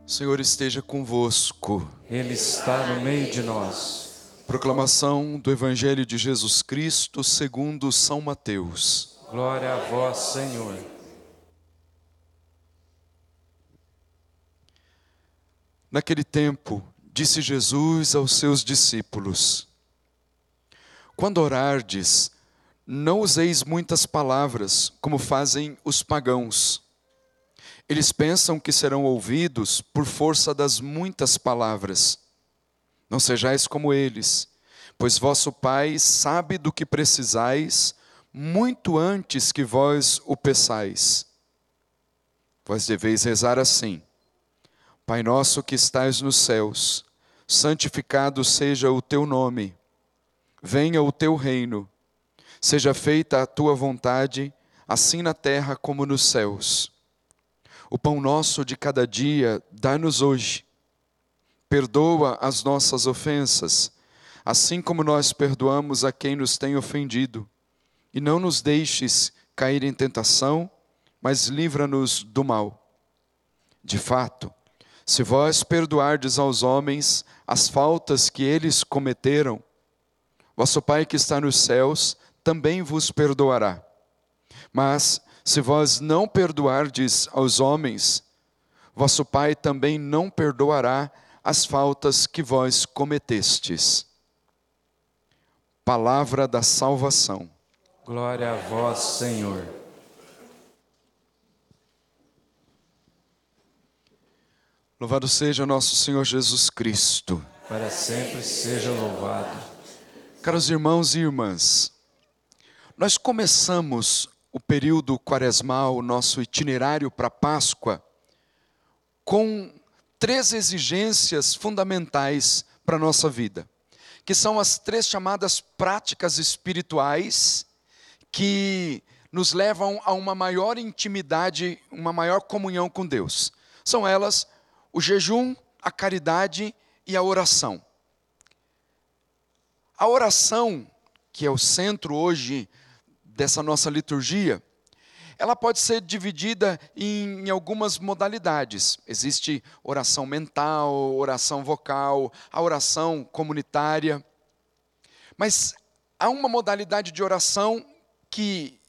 O Senhor esteja convosco. Ele está no meio de nós. Proclamação do Evangelho de Jesus Cristo segundo São Mateus. Glória a vós, Senhor. Naquele tempo, disse Jesus aos seus discípulos: Quando orardes, não useis muitas palavras, como fazem os pagãos. Eles pensam que serão ouvidos por força das muitas palavras. Não sejais como eles, pois vosso Pai sabe do que precisais, muito antes que vós o peçais. Vós deveis rezar assim: Pai nosso que estais nos céus, santificado seja o teu nome. Venha o teu reino. Seja feita a tua vontade, assim na terra como nos céus. O pão nosso de cada dia dá-nos hoje. Perdoa as nossas ofensas, assim como nós perdoamos a quem nos tem ofendido. E não nos deixes cair em tentação, mas livra-nos do mal. De fato, se vós perdoardes aos homens as faltas que eles cometeram, vosso Pai que está nos céus também vos perdoará. Mas, se vós não perdoardes aos homens, vosso Pai também não perdoará as faltas que vós cometestes. Palavra da salvação. Glória a vós, Senhor. Louvado seja nosso Senhor Jesus Cristo. Para sempre seja louvado. Caros irmãos e irmãs, nós começamos o período quaresmal, o nosso itinerário para a Páscoa, com 3 exigências fundamentais para a nossa vida, que são as 3 chamadas práticas espirituais que nos levam a uma maior intimidade, uma maior comunhão com Deus. São elas o jejum, a caridade e a oração. A oração, que é o centro hoje dessa nossa liturgia, ela pode ser dividida em algumas modalidades. Existe oração mental, oração vocal, a oração comunitária. Mas há uma modalidade de oração que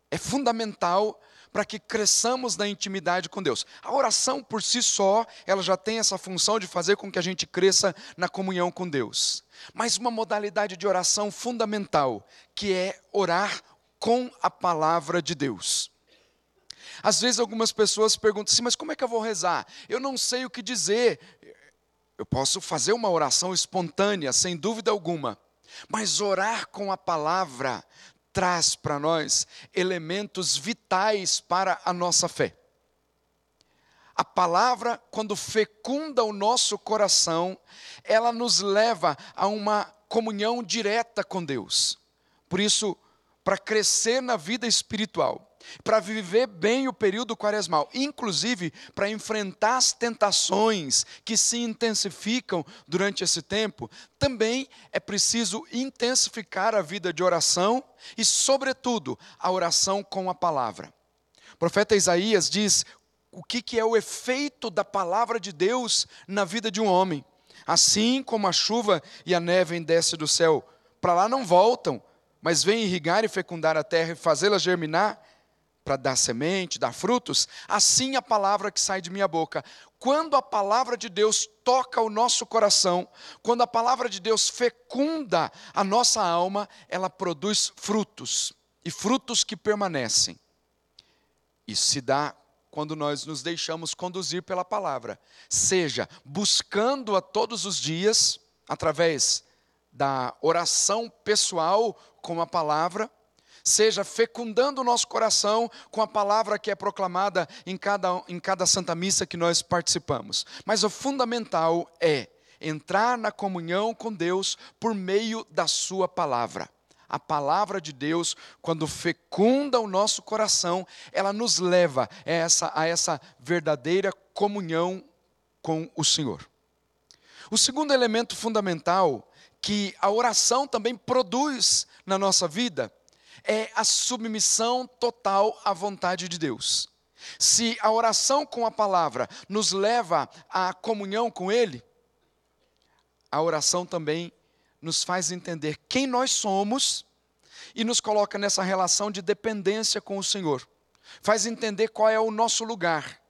é fundamental para que cresçamos na intimidade com Deus. A oração por si só, ela já tem essa função de fazer com que a gente cresça na comunhão com Deus. Mas uma modalidade de oração fundamental, que é orar com a palavra de Deus. Às vezes algumas pessoas perguntam assim, mas como é que eu vou rezar? Eu não sei o que dizer. Eu posso fazer uma oração espontânea, sem dúvida alguma. Mas orar com a palavra traz para nós elementos vitais para a nossa fé. A palavra, quando fecunda o nosso coração, ela nos leva a uma comunhão direta com Deus. Por isso, para crescer na vida espiritual, para viver bem o período quaresmal, inclusive para enfrentar as tentações que se intensificam durante esse tempo, também é preciso intensificar a vida de oração e, sobretudo, a oração com a palavra. O profeta Isaías diz o que é o efeito da palavra de Deus na vida de um homem. Assim como a chuva e a neve descem do céu, para lá não voltam, mas vêm irrigar e fecundar a terra e fazê-la germinar, para dar semente, dar frutos, assim a palavra que sai de minha boca. Quando a palavra de Deus toca o nosso coração, quando a palavra de Deus fecunda a nossa alma, ela produz frutos, e frutos que permanecem. Isso se dá quando nós nos deixamos conduzir pela palavra, seja buscando-a todos os dias, através da oração pessoal com a palavra, seja fecundando o nosso coração com a palavra que é proclamada em cada Santa Missa que nós participamos. Mas o fundamental é entrar na comunhão com Deus por meio da sua palavra. A palavra de Deus, quando fecunda o nosso coração, ela nos leva a essa verdadeira comunhão com o Senhor. O segundo elemento fundamental que a oração também produz na nossa vida é a submissão total à vontade de Deus. Se a oração com a palavra nos leva à comunhão com Ele, a oração também nos faz entender quem nós somos e nos coloca nessa relação de dependência com o Senhor. Faz entender qual é o nosso lugar.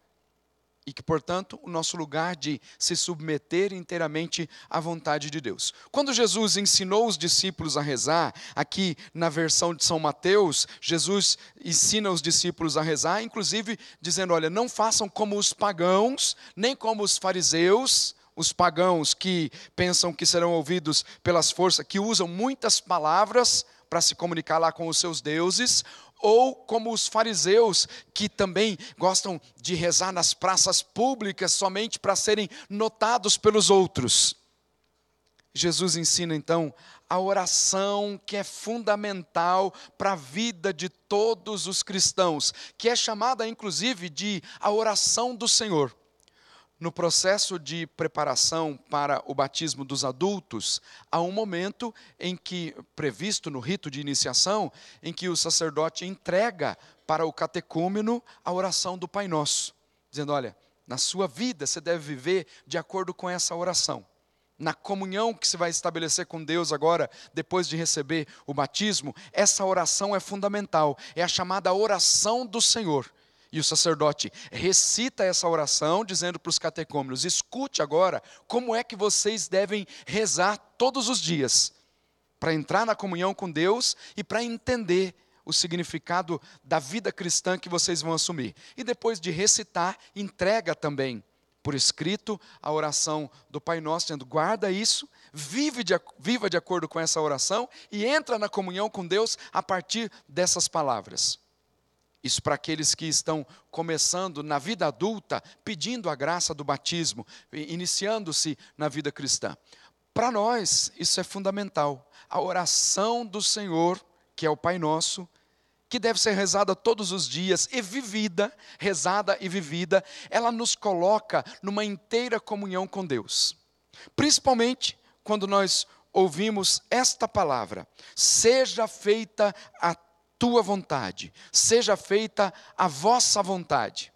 E que, portanto, o nosso lugar de se submeter inteiramente à vontade de Deus. Quando Jesus ensinou os discípulos a rezar, aqui na versão de São Mateus, Jesus ensina os discípulos a rezar, inclusive dizendo, olha, não façam como os pagãos, nem como os fariseus, os pagãos que pensam que serão ouvidos pelas forças, que usam muitas palavras para se comunicar lá com os seus deuses, ou como os fariseus, que também gostam de rezar nas praças públicas somente para serem notados pelos outros. Jesus ensina então a oração que é fundamental para a vida de todos os cristãos, que é chamada inclusive de a oração do Senhor. No processo de preparação para o batismo dos adultos, há um momento em que, previsto no rito de iniciação, em que o sacerdote entrega para o catecúmeno a oração do Pai Nosso, dizendo, olha, na sua vida você deve viver de acordo com essa oração. Na comunhão que você vai estabelecer com Deus agora, depois de receber o batismo, essa oração é fundamental, é a chamada oração do Senhor. E o sacerdote recita essa oração, dizendo para os catecúmenos, escute agora como é que vocês devem rezar todos os dias, para entrar na comunhão com Deus e para entender o significado da vida cristã que vocês vão assumir. E depois de recitar, entrega também por escrito a oração do Pai Nosso, dizendo, guarda isso, viva de acordo com essa oração e entra na comunhão com Deus a partir dessas palavras. Isso para aqueles que estão começando na vida adulta, pedindo a graça do batismo, iniciando-se na vida cristã. Para nós, isso é fundamental. A oração do Senhor, que é o Pai Nosso, que deve ser rezada todos os dias e vivida, rezada e vivida, ela nos coloca numa inteira comunhão com Deus. Principalmente quando nós ouvimos esta palavra, seja feita a tua vontade, seja feita a vossa vontade.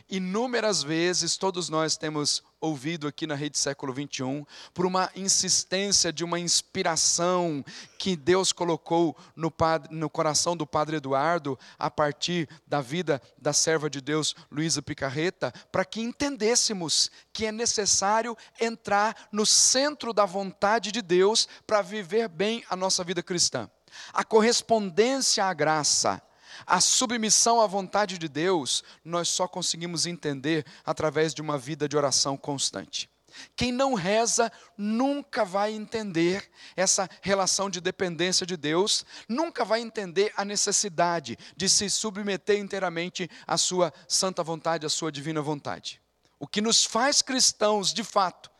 Inúmeras vezes todos nós temos ouvido aqui na Rede Século XXI, por uma insistência de uma inspiração que Deus colocou no coração do Padre Eduardo, a partir da vida da serva de Deus, Luísa Picarreta, para que entendêssemos que é necessário entrar no centro da vontade de Deus para viver bem a nossa vida cristã. A correspondência à graça, a submissão à vontade de Deus, nós só conseguimos entender através de uma vida de oração constante. Quem não reza nunca vai entender essa relação de dependência de Deus, nunca vai entender a necessidade de se submeter inteiramente à sua santa vontade, à sua divina vontade. O que nos faz cristãos, de fato,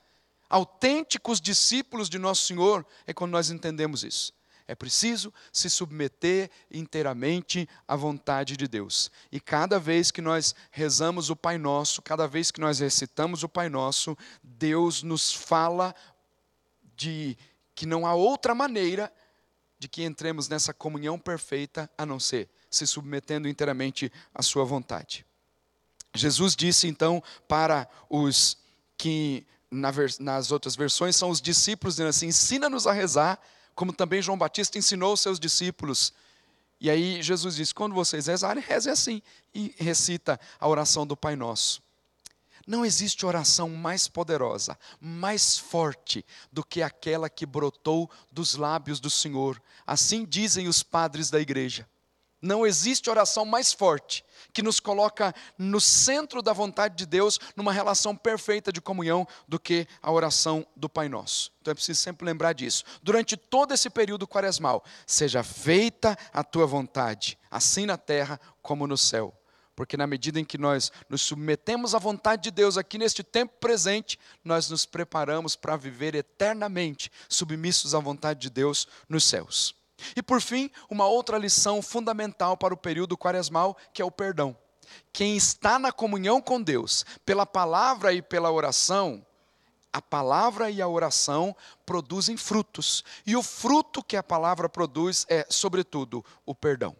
autênticos discípulos de Nosso Senhor, é quando nós entendemos isso. É preciso se submeter inteiramente à vontade de Deus. E cada vez que nós rezamos o Pai Nosso, cada vez que nós recitamos o Pai Nosso, Deus nos fala de que não há outra maneira de que entremos nessa comunhão perfeita, a não ser se submetendo inteiramente à sua vontade. Jesus disse então para os que nas outras versões são os discípulos, dizendo assim, ensina-nos a rezar, como também João Batista ensinou aos seus discípulos. E aí Jesus diz, quando vocês rezarem, rezem assim. E recita a oração do Pai Nosso. Não existe oração mais poderosa, mais forte do que aquela que brotou dos lábios do Senhor. Assim dizem os padres da igreja. Não existe oração mais forte, que nos coloca no centro da vontade de Deus, numa relação perfeita de comunhão, do que a oração do Pai Nosso. Então é preciso sempre lembrar disso. Durante todo esse período quaresmal, seja feita a tua vontade, assim na terra como no céu. Porque na medida em que nós nos submetemos à vontade de Deus aqui neste tempo presente, nós nos preparamos para viver eternamente submissos à vontade de Deus nos céus. E por fim, uma outra lição fundamental para o período quaresmal, que é o perdão. Quem está na comunhão com Deus, pela palavra e pela oração, a palavra e a oração produzem frutos. E o fruto que a palavra produz é, sobretudo, o perdão.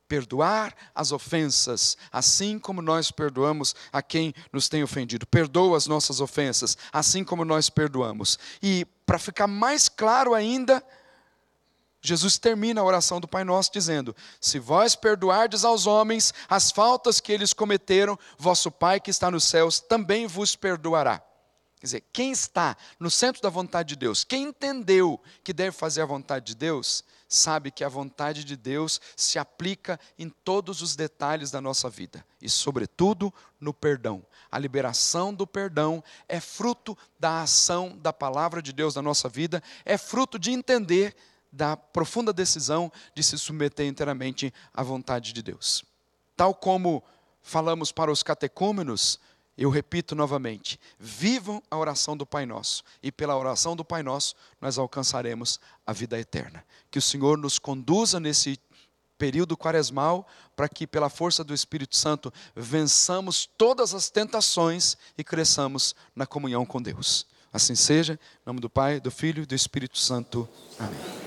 perdoar as ofensas, assim como nós perdoamos a quem nos tem ofendido. Perdoa as nossas ofensas, assim como nós perdoamos. E para ficar mais claro ainda, Jesus termina a oração do Pai Nosso dizendo: se vós perdoardes aos homens as faltas que eles cometeram, vosso Pai que está nos céus também vos perdoará. Quer dizer, quem está no centro da vontade de Deus, quem entendeu que deve fazer a vontade de Deus, sabe que a vontade de Deus se aplica em todos os detalhes da nossa vida, e sobretudo no perdão. A liberação do perdão é fruto da ação da palavra de Deus na nossa vida, é fruto de entender da profunda decisão de se submeter inteiramente à vontade de Deus. Tal como falamos para os catecúmenos, eu repito novamente: vivam a oração do Pai Nosso, e pela oração do Pai Nosso nós alcançaremos a vida eterna. Que o Senhor nos conduza nesse período quaresmal, para que pela força do Espírito Santo vençamos todas as tentações e cresçamos na comunhão com Deus. Assim seja, em nome do Pai, do Filho e do Espírito Santo. Amém.